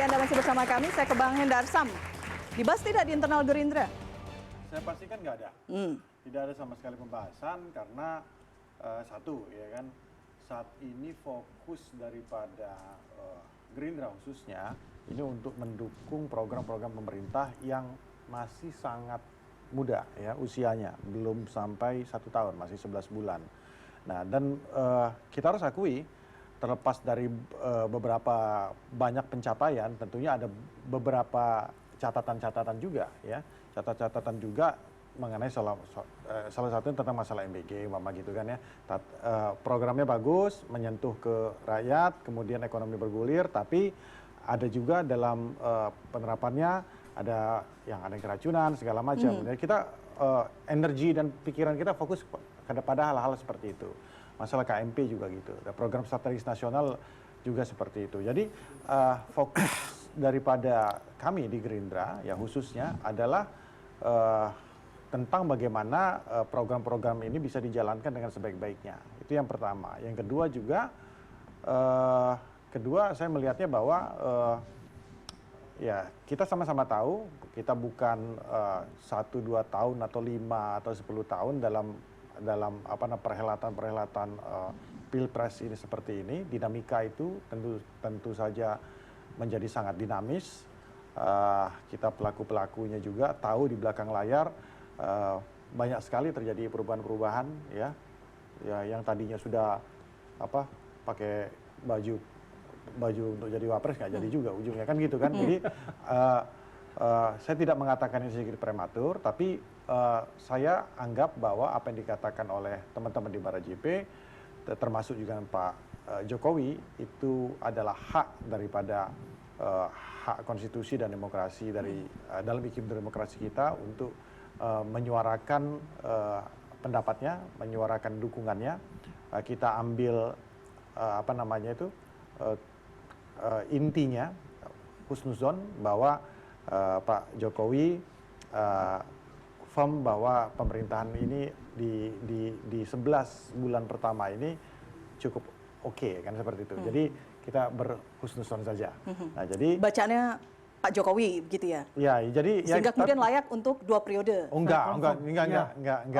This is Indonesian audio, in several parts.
Anda masih bersama kami. Saya ke Bang Hendarsam. Dibahas tidak di internal Gerindra? Saya pastikan nggak ada. Tidak ada sama sekali pembahasan karena satu, ya kan, saat ini fokus daripada Gerindra khususnya ini untuk mendukung program-program pemerintah yang masih sangat muda ya usianya, belum sampai 1 tahun, masih 11 bulan. Nah, dan kita harus akui, terlepas dari beberapa banyak pencapaian, tentunya ada beberapa catatan-catatan juga ya, catatan juga mengenai salah satunya tentang masalah MBG, mama gitu kan ya. Programnya bagus, menyentuh ke rakyat, kemudian ekonomi bergulir, tapi ada juga dalam penerapannya ada yang keracunan segala macam. Jadi kita energi dan pikiran kita fokus pada hal-hal seperti itu. Masalah KMP juga gitu. Program strategis nasional juga seperti itu. Jadi fokus daripada kami di Gerindra ya khususnya adalah tentang bagaimana program-program ini bisa dijalankan dengan sebaik-baiknya. Itu yang pertama. Yang kedua juga, saya melihatnya bahwa ya kita sama-sama tahu kita bukan 1-2 tahun atau 5 atau 10 tahun dalam perhelatan pilpres ini seperti ini. Dinamika itu tentu saja menjadi sangat dinamis. Kita pelaku-pelakunya juga tahu di belakang layar banyak sekali terjadi perubahan-perubahan ya yang tadinya sudah pakai baju untuk jadi wapres nggak jadi juga ujungnya kan gitu kan. Jadi saya tidak mengatakan ini sedikit prematur, tapi saya anggap bahwa apa yang dikatakan oleh teman-teman di Bara JP, termasuk juga Pak Jokowi, itu adalah hak daripada hak konstitusi dan demokrasi dari dalam iklim demokrasi kita untuk menyuarakan pendapatnya, menyuarakan dukungannya. Kita ambil intinya husnuzon bahwa Pak Jokowi firm bahwa pemerintahan ini di 11 bulan pertama ini cukup oke, kan seperti itu. Jadi kita berhusnuzon saja. Nah, jadi bacaannya Pak Jokowi begitu ya? Ya, jadi sehingga kemudian layak untuk 2 periode. Oh, enggak.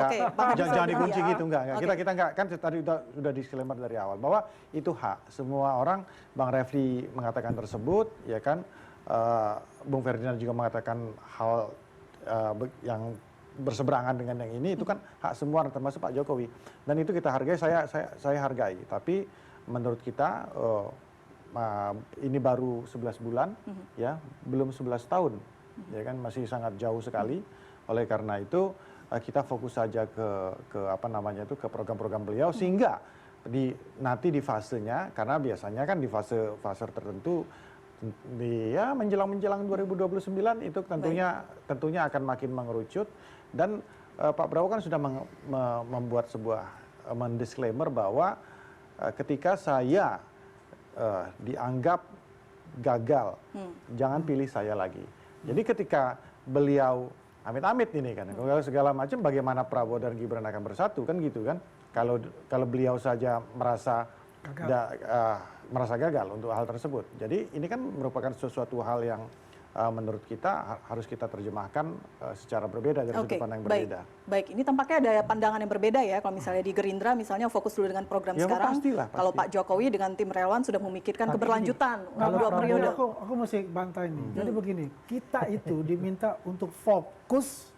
Okay, jangan dikunci gitu, enggak. Okay. Kita enggak, kan tadi sudah disclaimer dari awal bahwa itu hak semua orang. Bang Refli mengatakan tersebut, ya kan. Bung Ferdinand juga mengatakan hal yang berseberangan dengan yang ini, itu kan hak semua termasuk Pak Jokowi. Dan itu kita hargai, saya hargai. Tapi menurut kita ini baru 11 bulan, ya, belum 11 tahun, ya kan, masih sangat jauh sekali. Oleh karena itu kita fokus saja ke program-program beliau sehingga nanti di fasenya, karena biasanya kan di fase tertentu menjelang 2029 itu tentunya akan makin mengerucut. Dan Pak Prabowo kan sudah membuat sebuah mendisklaimer bahwa ketika saya dianggap gagal, jangan pilih saya lagi. Jadi ketika beliau amit-amit ini kan, kalau segala macam, bagaimana Prabowo dan Gibran akan bersatu kan gitu kan? Kalau beliau saja merasa gagal untuk hal tersebut. Jadi ini kan merupakan sesuatu hal yang menurut kita harus kita terjemahkan secara berbeda dari sudut pandang yang berbeda. Baik, ini tampaknya ada pandangan yang berbeda ya. Kalau misalnya di Gerindra misalnya fokus dulu dengan program ya, sekarang. Pasti. Kalau Pak Jokowi dengan tim relawan sudah memikirkan keberlanjutan untuk 2 periode. Aku mesti bantah ini. Jadi begini, kita itu diminta untuk fokus,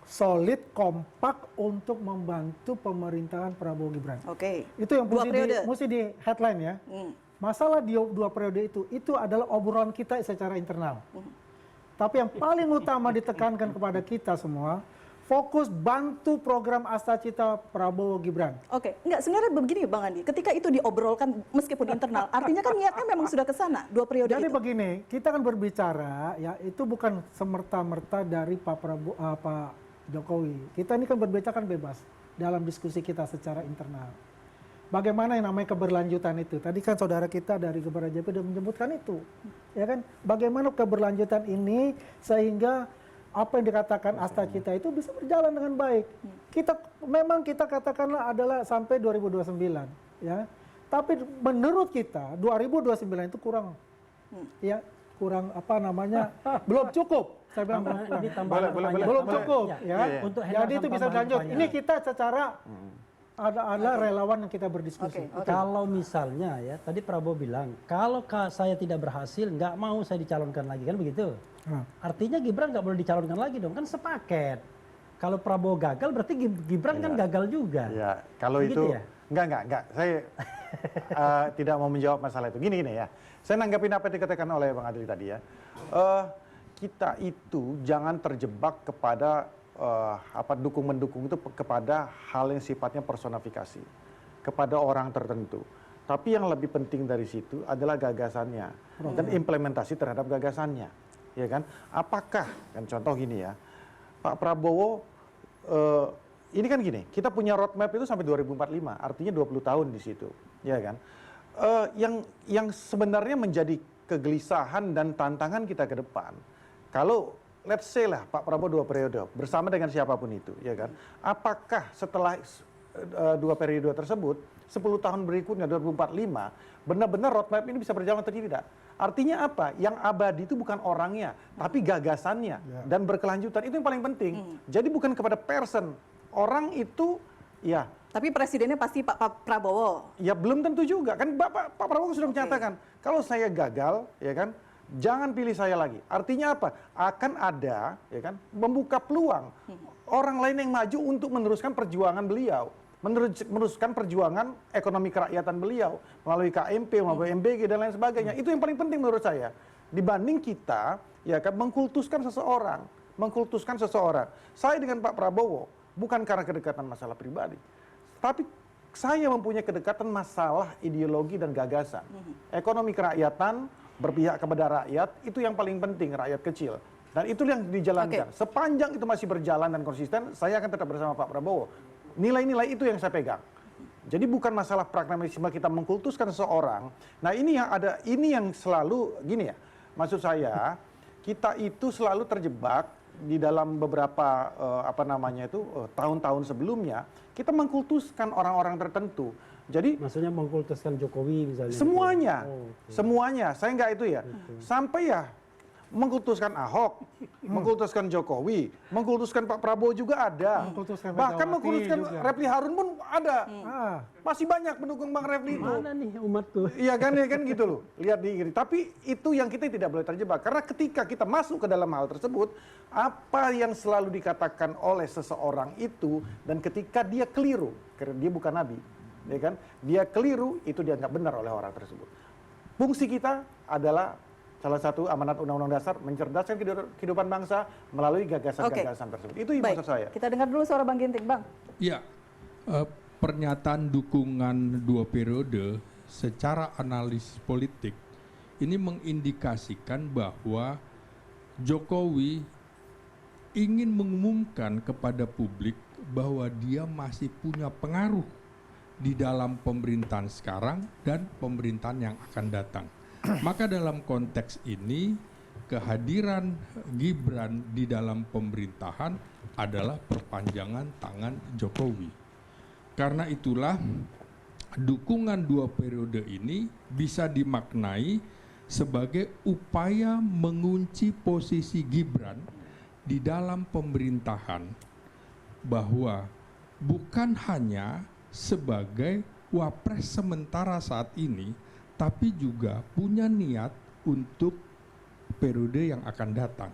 solid, kompak untuk membantu pemerintahan Prabowo Gibran. Oke. Itu yang mesti di headline ya. Masalah di 2 periode itu adalah obrolan kita secara internal. Tapi yang paling utama ditekankan kepada kita semua, fokus bantu program Astacita Prabowo Gibran. Oke, enggak, sebenarnya begini Bang Andi, ketika itu diobrolkan meskipun internal, artinya kan niatnya memang sudah ke sana 2 periode. Jadi itu. Begini, kita kan berbicara ya, itu bukan semerta-merta dari Pak Jokowi. Kita ini kan berbicara kan bebas dalam diskusi kita secara internal. Bagaimana yang namanya keberlanjutan itu? Tadi kan saudara kita dari Gebara JP sudah menyebutkan itu, ya kan? Bagaimana keberlanjutan ini sehingga apa yang dikatakan Astacita itu bisa berjalan dengan baik. Kita katakanlah adalah sampai 2029, ya. Tapi menurut kita 2029 itu kurang, ya. kurang apa namanya belum cukup. Saya bilang Ini belum cukup ya. Untuk Jadi itu bisa lanjut. Ini kita secara ada relawan yang kita berdiskusi. Kalau misalnya ya, tadi Prabowo bilang, kalau saya tidak berhasil, nggak mau saya dicalonkan lagi, kan begitu? Artinya Gibran nggak boleh dicalonkan lagi dong, kan sepaket. Kalau Prabowo gagal, berarti Gibran kan gagal juga. Ya, kalau begitu itu, ya? enggak. Saya tidak mau menjawab masalah itu. Gini ya, saya nanggapin apa yang dikatakan oleh Bang Adli tadi ya. Kita itu jangan terjebak kepada dukung-mendukung itu kepada hal yang sifatnya personifikasi kepada orang tertentu. Tapi yang lebih penting dari situ adalah gagasannya dan implementasi terhadap gagasannya, ya kan? Apakah kan contoh gini ya, Pak Prabowo ini kan gini, kita punya roadmap itu sampai 2045, artinya 20 tahun di situ, ya kan? Yang sebenarnya menjadi kegelisahan dan tantangan kita ke depan, kalau let's say lah Pak Prabowo 2 periode bersama dengan siapapun itu, ya kan? Apakah setelah 2 periode tersebut 10 tahun berikutnya 2045 benar-benar roadmap ini bisa berjalan atau tidak? Artinya apa? Yang abadi itu bukan orangnya, tapi gagasannya dan berkelanjutan, itu yang paling penting. Jadi bukan kepada person, orang itu ya. Tapi presidennya pasti Pak Prabowo. Ya belum tentu juga kan, Pak Prabowo sudah menyatakan kalau saya gagal, ya kan, jangan pilih saya lagi. Artinya apa? Akan ada, ya kan, membuka peluang orang lain yang maju untuk meneruskan perjuangan beliau, meneruskan perjuangan ekonomi kerakyatan beliau melalui KMP, melalui MBG dan lain sebagainya. Itu yang paling penting menurut saya. Dibanding kita, ya kan, mengkultuskan seseorang. Saya dengan Pak Prabowo bukan karena kedekatan masalah pribadi, tapi saya mempunyai kedekatan masalah ideologi dan gagasan. Ekonomi kerakyatan, berpihak kepada rakyat, itu yang paling penting, rakyat kecil. Dan itu yang dijalankan. Sepanjang itu masih berjalan dan konsisten, saya akan tetap bersama Pak Prabowo. Nilai-nilai itu yang saya pegang. Jadi bukan masalah pragmatisme kita mengkultuskan seseorang. Nah ini yang selalu, gini ya, maksud saya, kita itu selalu terjebak di dalam beberapa tahun-tahun sebelumnya, kita mengkultuskan orang-orang tertentu. Jadi maksudnya mengkultuskan Jokowi misalnya. Semuanya. Saya nggak itu ya. Sampai ya mengkultuskan Ahok, mengkultuskan Jokowi, mengkultuskan Pak Prabowo juga ada. Bahkan mengkultuskan Refli Harun pun ada. Masih banyak pendukung Bang Refli itu. Mana nih umatku? Iya kan gitu loh. Lihat di kiri. Tapi itu yang kita tidak boleh terjebak. Karena ketika kita masuk ke dalam hal tersebut, apa yang selalu dikatakan oleh seseorang itu, dan ketika dia keliru, karena dia bukan nabi, ya kan? Dia keliru, itu dianggap benar oleh orang tersebut. Fungsi kita adalah salah satu amanat Undang-Undang Dasar, mencerdaskan kehidupan bangsa melalui gagasan-gagasan tersebut. Itu yang maksud saya. Kita dengar dulu suara Bang Ginting, Bang. Iya, pernyataan dukungan 2 periode secara analisis politik ini mengindikasikan bahwa Jokowi ingin mengumumkan kepada publik bahwa dia masih punya pengaruh di dalam pemerintahan sekarang dan pemerintahan yang akan datang. Maka dalam konteks ini, kehadiran Gibran di dalam pemerintahan adalah perpanjangan tangan Jokowi. Karena itulah dukungan 2 periode ini bisa dimaknai sebagai upaya mengunci posisi Gibran di dalam pemerintahan, bahwa bukan hanya sebagai wapres sementara saat ini, tapi juga punya niat untuk periode yang akan datang.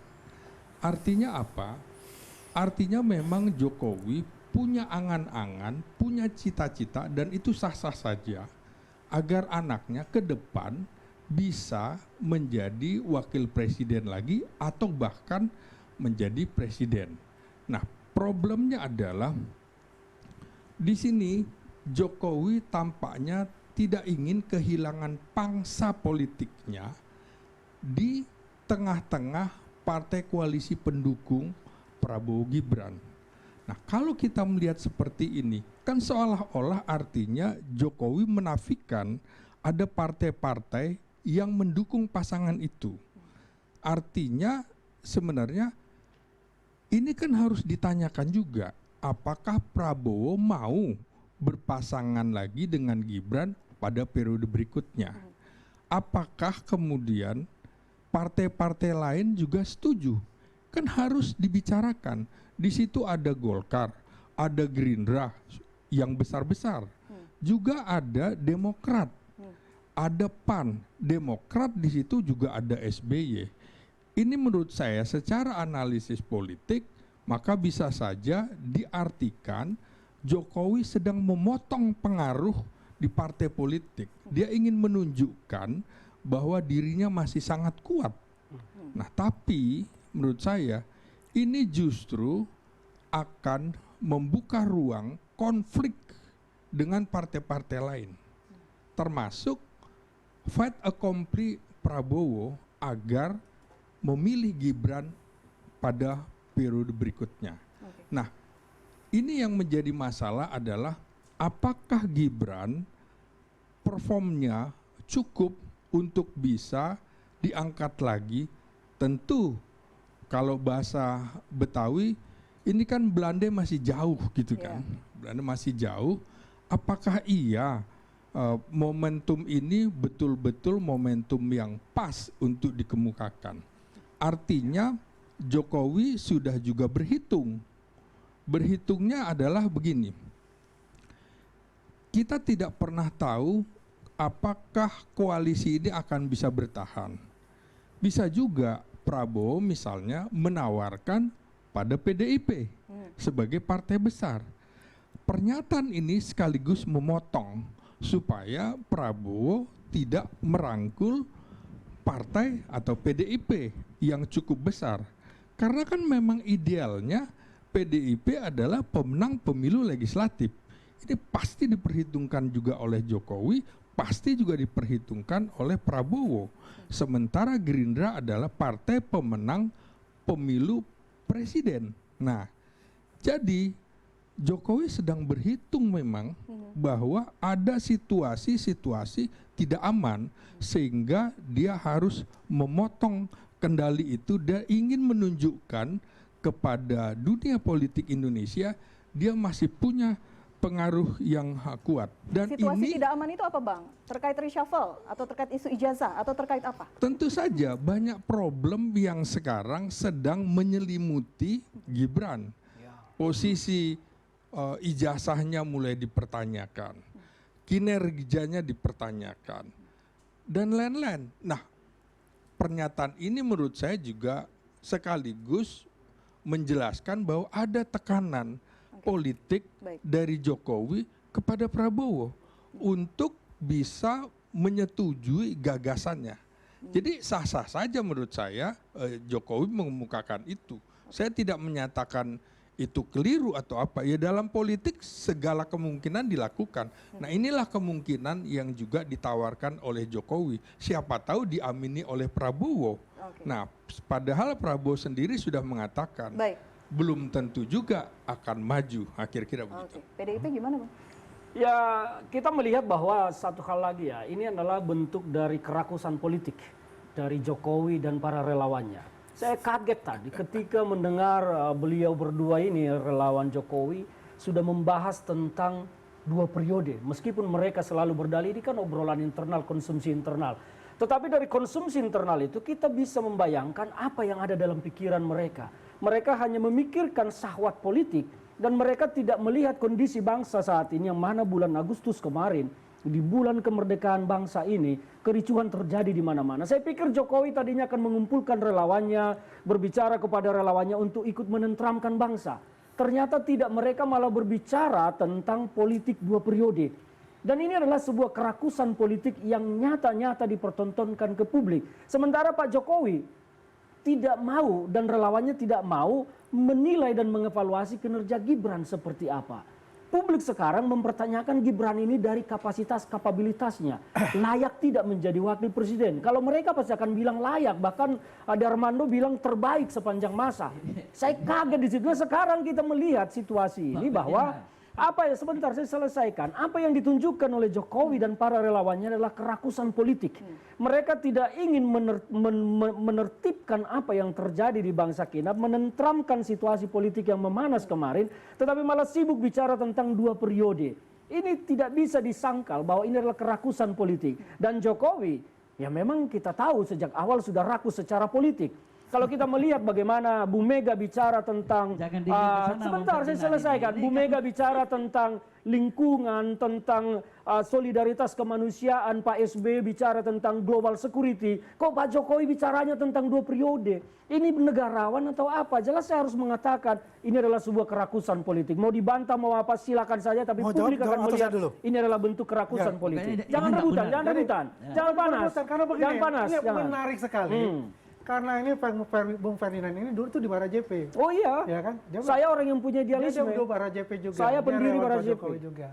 Artinya apa? Artinya memang Jokowi punya angan-angan, punya cita-cita, dan itu sah-sah saja agar anaknya ke depan bisa menjadi wakil presiden lagi atau bahkan menjadi presiden. Nah, problemnya adalah di sini Jokowi tampaknya tidak ingin kehilangan pangsa politiknya di tengah-tengah partai koalisi pendukung Prabowo Gibran. Nah, kalau kita melihat seperti ini, kan seolah-olah artinya Jokowi menafikan ada partai-partai yang mendukung pasangan itu. Artinya sebenarnya ini kan harus ditanyakan juga, apakah Prabowo mau berpasangan lagi dengan Gibran pada periode berikutnya? Apakah kemudian partai-partai lain juga setuju. Kan harus dibicarakan. Di situ ada Golkar, ada Gerindra yang besar-besar. Juga ada Demokrat, ada PAN. Demokrat di situ juga ada SBY. Ini menurut saya secara analisis politik, maka bisa saja diartikan Jokowi sedang memotong pengaruh di partai politik. Dia ingin menunjukkan bahwa dirinya masih sangat kuat. Nah, tapi menurut saya ini justru akan membuka ruang konflik dengan partai-partai lain. Termasuk fait accompli Prabowo agar memilih Gibran pada periode berikutnya. Nah, ini yang menjadi masalah adalah apakah Gibran performnya cukup untuk bisa diangkat lagi. Tentu kalau bahasa Betawi ini kan Belanda masih jauh gitu kan. Belanda masih jauh. Apakah iya momentum ini betul-betul momentum yang pas untuk dikemukakan? Artinya Jokowi sudah juga berhitung. Berhitungnya adalah begini. Kita tidak pernah tahu apakah koalisi ini akan bisa bertahan. Bisa juga Prabowo misalnya menawarkan pada PDIP sebagai partai besar. Pernyataan ini sekaligus memotong supaya Prabowo tidak merangkul partai atau PDIP yang cukup besar. Karena kan memang idealnya PDIP adalah pemenang pemilu legislatif. Ini pasti diperhitungkan juga oleh Jokowi, pasti juga diperhitungkan oleh Prabowo. Sementara Gerindra adalah partai pemenang pemilu presiden. Nah, jadi Jokowi sedang berhitung memang bahwa ada situasi-situasi tidak aman sehingga dia harus memotong kendali itu dan ingin menunjukkan kepada dunia politik Indonesia dia masih punya pengaruh yang kuat. Dan situasi ini tidak aman itu apa, Bang? Terkait reshuffle atau terkait isu ijazah atau terkait apa? tentu saja banyak problem yang sekarang sedang menyelimuti Gibran. Posisi ijazahnya mulai dipertanyakan, kinerjanya dipertanyakan, dan lain-lain. Nah, pernyataan ini menurut saya juga sekaligus menjelaskan bahwa ada tekanan politik dari Jokowi kepada Prabowo untuk bisa menyetujui gagasannya. Jadi sah-sah saja menurut saya Jokowi mengemukakan itu. Saya tidak menyatakan itu keliru atau apa. Ya dalam politik segala kemungkinan dilakukan. Nah inilah kemungkinan yang juga ditawarkan oleh Jokowi. Siapa tahu diamini oleh Prabowo. Nah padahal Prabowo sendiri sudah mengatakan belum tentu juga akan maju. Kira-kira begitu. PDIP gimana, Bang? Ya kita melihat bahwa satu hal lagi ya, ini adalah bentuk dari kerakusan politik dari Jokowi dan para relawannya. Saya kaget tadi ketika mendengar beliau berdua ini, relawan Jokowi, sudah membahas tentang 2 periode. Meskipun mereka selalu berdalih ini kan obrolan internal, konsumsi internal. Tetapi dari konsumsi internal itu kita bisa membayangkan apa yang ada dalam pikiran mereka. Mereka hanya memikirkan syahwat politik dan mereka tidak melihat kondisi bangsa saat ini yang mana bulan Agustus kemarin. Di bulan kemerdekaan bangsa ini, kericuhan terjadi di mana-mana. Saya pikir Jokowi tadinya akan mengumpulkan relawannya, berbicara kepada relawannya untuk ikut menenteramkan bangsa. Ternyata tidak, mereka malah berbicara tentang politik 2 periode. Dan ini adalah sebuah kerakusan politik yang nyata-nyata dipertontonkan ke publik. Sementara Pak Jokowi tidak mau dan relawannya tidak mau menilai dan mengevaluasi kinerja Gibran seperti apa. Publik sekarang mempertanyakan Gibran ini dari kapabilitasnya. Layak tidak menjadi wakil presiden. Kalau mereka pasti akan bilang layak. Bahkan Darmando bilang terbaik sepanjang masa. Saya kaget di situ. Nah, sekarang kita melihat situasi ini bahwa apa ya, sebentar saya selesaikan. Apa yang ditunjukkan oleh Jokowi dan para relawannya adalah kerakusan politik. Mereka tidak ingin menertibkan apa yang terjadi di bangsa kita, menenteramkan situasi politik yang memanas kemarin, tetapi malah sibuk bicara tentang 2 periode. Ini tidak bisa disangkal bahwa ini adalah kerakusan politik. Dan Jokowi Ya memang kita tahu sejak awal sudah rakus secara politik. Kalau kita melihat bagaimana Bu Mega bicara tentang Jangan dingin ke sana, sebentar Bang saya Ferdinand. selesaikan. Ini Bu kan- Mega bicara tentang lingkungan, tentang solidaritas kemanusiaan, Pak SBY bicara tentang global security. Kok Pak Jokowi bicaranya tentang 2 periode? Ini negarawan atau apa? Jelas saya harus mengatakan ini adalah sebuah kerakusan politik. Mau dibantah mau apa silakan saja, tapi Mau publik jawab akan atau saya melihat dulu? ini adalah bentuk kerakusan Ya, politik. makanya Jangan ini nggak rebutan, benar. jangan rebutan. Jangan panas. Karena begini, Jangan panas. ini jangan. menarik sekali. Karena ini Bung Ferdinand ini dulu tuh di Bara JP. Oh iya. Ya kan? Saya orang yang punya Dia idealisme. dulu Bara JP juga. Saya Dia pendiri relawan Bara Pak JP. Jokowi juga.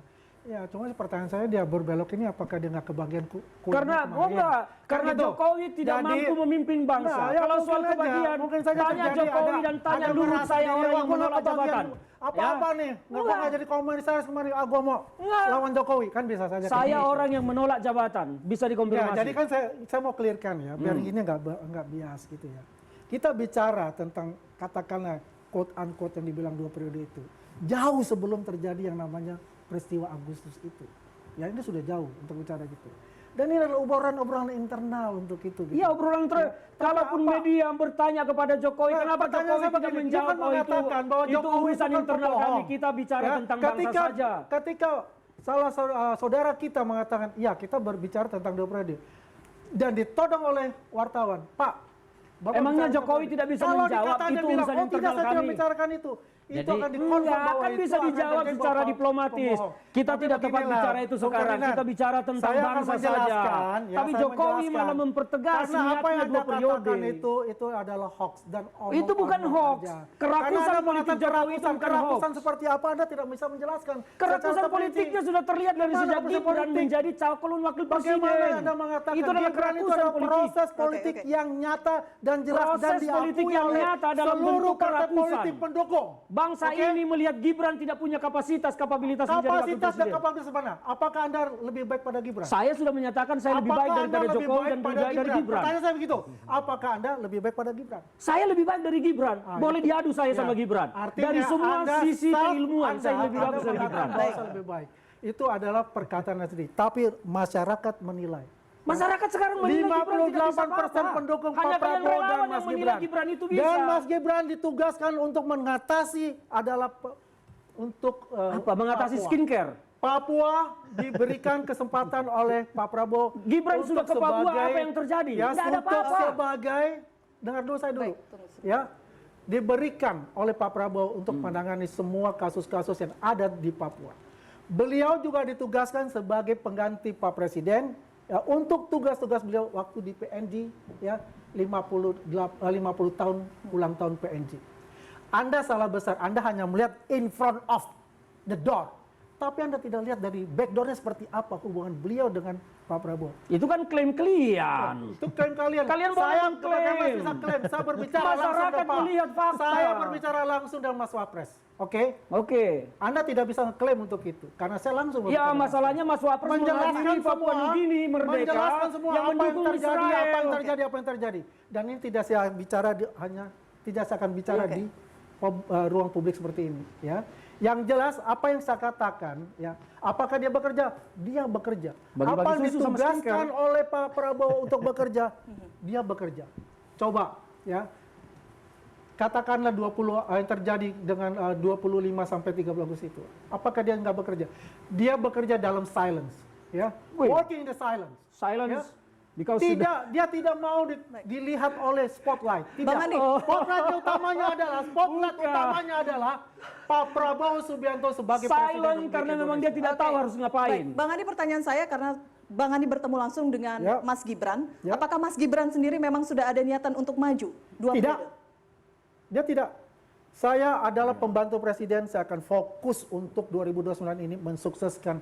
Ya, cuma pertanyaan saya dia berbelok ini apakah dia nggak kebagian kuenya Karena kemarin? enggak, karena Kan gitu. Jokowi tidak Jadi- mampu memimpin bangsa. Nah, ya Kalau mungkin soal aja, kebagian, mungkin saja tanya terjadi Jokowi dan tanya Luhut, merasa saya diri, orang wah, yang gua menolak kejadian jabatan. Apa-apa Ya. nih? Nggak Enggak. pernah jadi komisaris kemarin. Ah, gua mau Enggak. lawan Jokowi. Kan bisa saja. Saya kayak gitu. orang yang menolak jabatan, bisa Ya, dikonfirmasi. jadi kan saya mau clearkan ya, biar ini nggak bias gitu ya. Kita bicara tentang katakanlah quote unquote yang dibilang 2 periode itu jauh sebelum terjadi yang namanya peristiwa Agustus itu. Ya ini sudah jauh untuk bicara gitu. Dan ini adalah obrolan internal untuk itu. Gitu. Iya obrolan kalaupun apa? media bertanya kepada Jokowi, Nah, kenapa pertanyaan Jokowi saya tidak begini, menjawab? dia kan mengatakan bahwa Itu Jokowi urusan itu kan internal kami, pembohong. kita bicara Ya, tentang bangsa saja. Ketika saudara kita mengatakan, ya kita berbicara tentang 2 periode. Dan ditodong oleh wartawan, Pak, Bapak Emangnya bicara Jokowi tentang- tidak bisa Kalau menjawab, dikatakan itu dia bilang, urusan oh tidak, internal saya tidak kami." bicarakan itu. Itu Jadi- akan dikonfirm Enggak, bahwa kan itu bisa akan dijawab terjadi secara bahwa diplomatis. pembohong. Kita Tapi tidak tepat beginilah, bicara itu Bung sekarang. Ferdinand, Kita bicara tentang saya akan bangsa saja. menjelaskan, ya, Tapi saya Jokowi menjelaskan. malah mempertegas Karena apa yang niatnya Anda 2 periode. katakan itu adalah hoax dan Itu bukan hoax. aja. Kerakusan Karena Anda politik mengatakan Jokowi itu bukan kerakusan hoax. seperti apa Anda tidak bisa menjelaskan. Kerakusan secara terperinci. politiknya sudah terlihat dari Mana sejak kerakusan Gibran politik? menjadi calon wakil presiden. Bagaimana Anda mengatakan itu adalah Gibran itu kerakusan adalah politik. proses politik Oke. yang nyata dan jelas dan Proses politik diakui yang oleh nyata dalam seluruh bentuk partai kerakusan. politik pendukung. Bangsa Oke? ini melihat Gibran tidak punya kapasitas, kapabilitas menjadi wakil Kapasitas dan presiden. kapabilitas mana? Apakah Anda lebih baik pada Gibran? Saya sudah menyatakan saya lebih baik Apakah daripada Anda lebih Jokowi baik dan pada lebih baik dari Gibran. Pertanyaan saya begitu. Apakah Anda lebih baik pada Gibran? Saya lebih baik dari Gibran. Boleh itu. diadu saya Ya. sama Gibran. Artinya Dari semua Anda sisi self- keilmuan Anda- saya lebih Anda bagus dari mengatakan Gibran. bahwa saya lebih baik. Itu adalah perkataan Anda sendiri. Tapi masyarakat menilai. Masyarakat sekarang menilai Gibran tidak bisa 58% apa-apa. pendukung Hanya Pak kalian Prabowo dan relawan Mas yang menilai Gibran. Gibran itu bisa. Dan Mas Gibran ditugaskan untuk mengatasi adalah untuk Apa? Mengatasi Papua. skincare. Papua diberikan kesempatan oleh Pak Prabowo. Gibran untuk sudah ke Papua, sebagai- apa yang terjadi? Ya, Nggak ada untuk apa-apa. sebagai, dengar dulu saya dulu. Baik, tunggu sebentar. Ya, diberikan oleh Pak Prabowo untuk menangani semua kasus-kasus yang ada di Papua. Beliau juga ditugaskan sebagai pengganti Pak Presiden ya, untuk tugas-tugas beliau waktu di PNG ya 50 tahun ulang tahun PNG. Anda salah besar, Anda hanya melihat in front of the door. Tapi Anda tidak lihat dari backdoornya seperti apa hubungan beliau dengan Pak Prabowo. Itu kan klaim kalian. Itu klaim kalian. Kalian boleh saya mengklaim. bagaimana bisa klaim? Saya berbicara langsung Masyarakat dengan Pak. melihat fakta. Saya berbicara langsung dengan Mas Wapres. Oke? Oke. Anda tidak bisa klaim untuk itu karena saya langsung Ya berbicara. masalahnya Mas Wapres menjelaskan menghadiri Papua semua, Nugini merdeka menjelaskan semua yang apa yang mendukung terjadi, Israel. apa yang terjadi, apa yang terjadi. Dan ini tidak saya bicara tidak saya akan bicara Oke. di ruang publik seperti ini, ya. Yang jelas apa yang saya katakan, ya. Apakah dia bekerja? Dia bekerja. Bagi-bagi Apa yang susu sama ditugaskan skincare. oleh Pak Prabowo untuk bekerja? Dia bekerja. Coba, ya. Katakanlah 20 yang terjadi dengan 25 sampai 30 Agustus itu. Apakah dia nggak bekerja? Dia bekerja dalam silence, ya. Wih. Working in the silence. Silence. Ya. Because Tidak, dia tidak mau dilihat oleh spotlight. Tidak. Bang Andi. Spotlight utamanya adalah Pak Prabowo Subianto sebagai silent Presiden karena Republik memang dia Indonesia. tidak tahu harus ngapain. Baik, Bang Andi pertanyaan saya karena Bang Andi bertemu langsung dengan Ya. Mas Gibran. Ya. Apakah Mas Gibran sendiri memang sudah ada niatan untuk maju? Tidak. Dia tidak. Saya adalah pembantu presiden, saya akan fokus untuk 2029 ini mensukseskan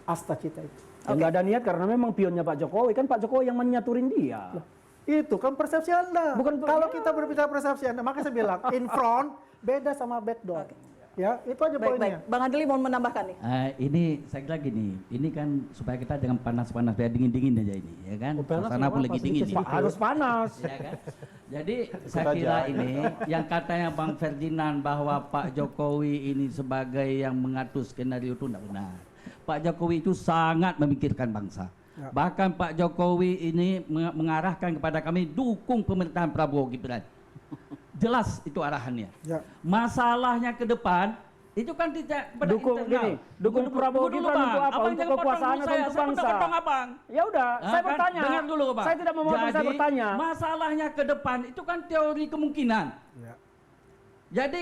Asta Cita itu. Ya, nggak ada niat karena memang pionnya Pak Jokowi. Kan Pak Jokowi yang menyaturin dia. Itu kan persepsi Anda. Bukan- Kalau kita berbicara persepsi Anda, makanya saya bilang in front beda sama backdoor. Ya, itu aja Baik, baik. poinnya. Bang Adli mau menambahkan nih. Ini saya kira gini, ini kan supaya kita jangan panas-panas, biar dingin-dingin aja ini, ya kan? panas Suasana pun kenapa? lagi dingin Sedikit ini. Harus panas. Ya kan? Jadi saya kira ini yang katanya Bang Ferdinand bahwa Pak Jokowi ini sebagai yang mengatur skenario itu tidak benar. Pak Jokowi itu sangat memikirkan bangsa. Bahkan Pak Jokowi ini mengarahkan kepada kami dukung pemerintahan Prabowo Gibran. Jelas itu arahannya. Ya. Masalahnya ke depan itu kan tidak pada Dukung internal. gini, dukung Prabowo dulu, Gibran Bang. untuk apa? Abang Untuk jangan potong kekuasaan dulu atau untuk saya bangsa? potong abang. Ya udah, saya Kan? bertanya. Dengar dulu, Bang. Saya tidak memotong, saya bertanya. Masalahnya ke depan itu kan teori kemungkinan. Ya. Jadi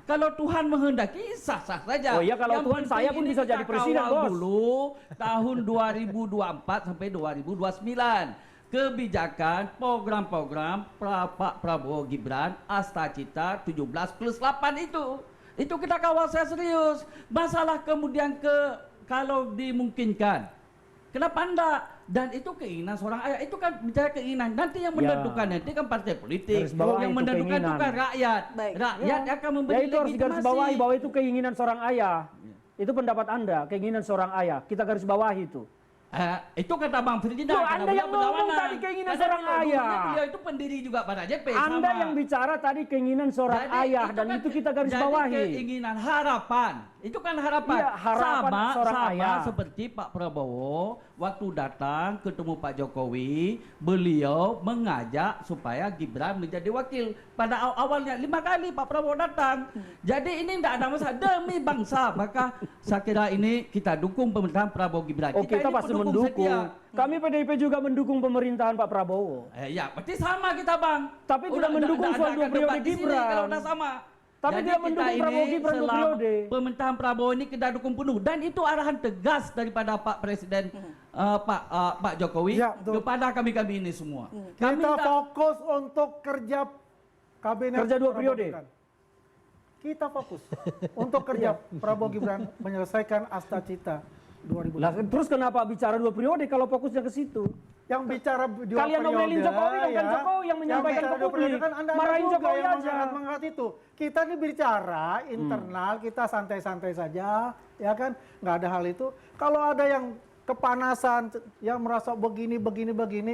kalau Tuhan menghendaki sah-sah saja. Oh iya, kalau Yang Tuhan, penting saya pun ini bisa kita jadi presiden, kawal Bos. dulu tahun 2024 sampai 2029. Kebijakan program-program Pak Prabowo Gibran Asta Cita 17+8 itu kita kawal saya serius. Masalah kemudian kalau dimungkinkan, kenapa enggak? Dan itu keinginan seorang ayah, itu kan bicara keinginan. Nanti yang menentukan nanti kan partai politik, Garis bawah yang itu menentukan itu keinginan. kan rakyat. Baik. Rakyat akan memberi Ya itu harus digaris legitimasi. bawahi bahwa itu keinginan seorang ayah. Itu pendapat Anda, keinginan seorang ayah. Kita garis bawahi itu. Itu kata Bang Ferdinand. Loh, karena Anda yang beliau ngomong berlawanan. tadi keinginan Karena seorang dulunya ayah. Beliau itu pendiri juga pada JP. Anda sama. yang bicara tadi keinginan seorang Jadi ayah itu dan kan itu kita garis jadi bawahi. keinginan harapan. Itu kan harapan. Iya, harapan sama seorang ayah. seperti Pak Prabowo waktu datang ketemu Pak Jokowi, beliau mengajak supaya Gibran menjadi wakil. Pada awalnya 5 kali Pak Prabowo datang. Jadi ini tidak ada masalah demi bangsa. Maka saya kira ini kita dukung pemerintahan Prabowo Gibran. Oh, kita ini pasti pendukung mendukung. setia. Kami PDIP juga mendukung pemerintahan Pak Prabowo. Ya, berarti sama kita Bang. Tapi tidak mendukung soal dua akan periode debat di sini Gibran. Kalau udah sama. Tapi Jadi dia kita mendukung ini Prabowo Gibran dua selama periode. Pemerintahan Prabowo ini kita dukung penuh dan itu arahan tegas daripada Pak Presiden Pak Jokowi Ya, betul. kepada kami ini semua. Kami Kita tak- fokus untuk kerja kabinet Kerja dua Prabowo periode. Gibran. Kita fokus untuk kerja Prabowo Gibran menyelesaikan Asta Cita 2020. Lah, terus kenapa bicara 2 periode kalau fokusnya ke situ? Yang bicara dua Kalian periode, omelin Jokowi dong, kan ya. Jokowi yang menyampaikan bicara ke dua periode publik. kan Anda Marahin juga Jokowi yang aja. mengangkat itu. Kita ini bicara internal, kita santai-santai saja, ya kan? Nggak ada hal itu. Kalau ada yang kepanasan, yang merasa begini.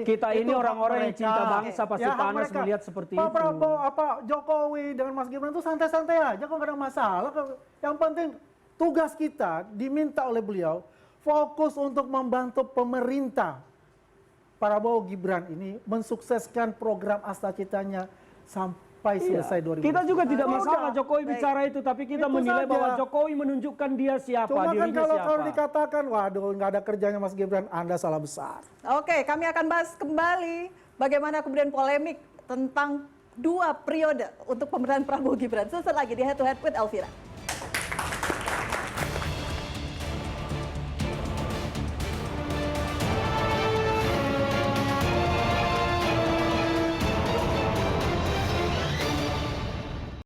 Kita ini itu hak orang-orang yang mereka. cinta bangsa pasti Ya, hak panas mereka. melihat seperti Pak itu. Prabowo, Jokowi dengan Mas Gibran itu santai-santai aja, kok nggak ada masalah. Yang penting tugas kita diminta oleh beliau fokus untuk membantu pemerintah Prabowo Gibran ini mensukseskan program Asta Citanya sampai selesai 2020. Kita juga tidak Ya masalah udah. Jokowi Baik. bicara itu, tapi kita Itu menilai saja. bahwa Jokowi menunjukkan dia siapa, Cuma kan dirinya kalau siapa. dikatakan, waduh nggak ada kerjanya Mas Gibran, Anda salah besar. Oke, kami akan bahas kembali bagaimana kemudian polemik tentang 2 periode untuk pemerintahan Prabowo Gibran. Sesaat lagi di Head to Head with Elvira.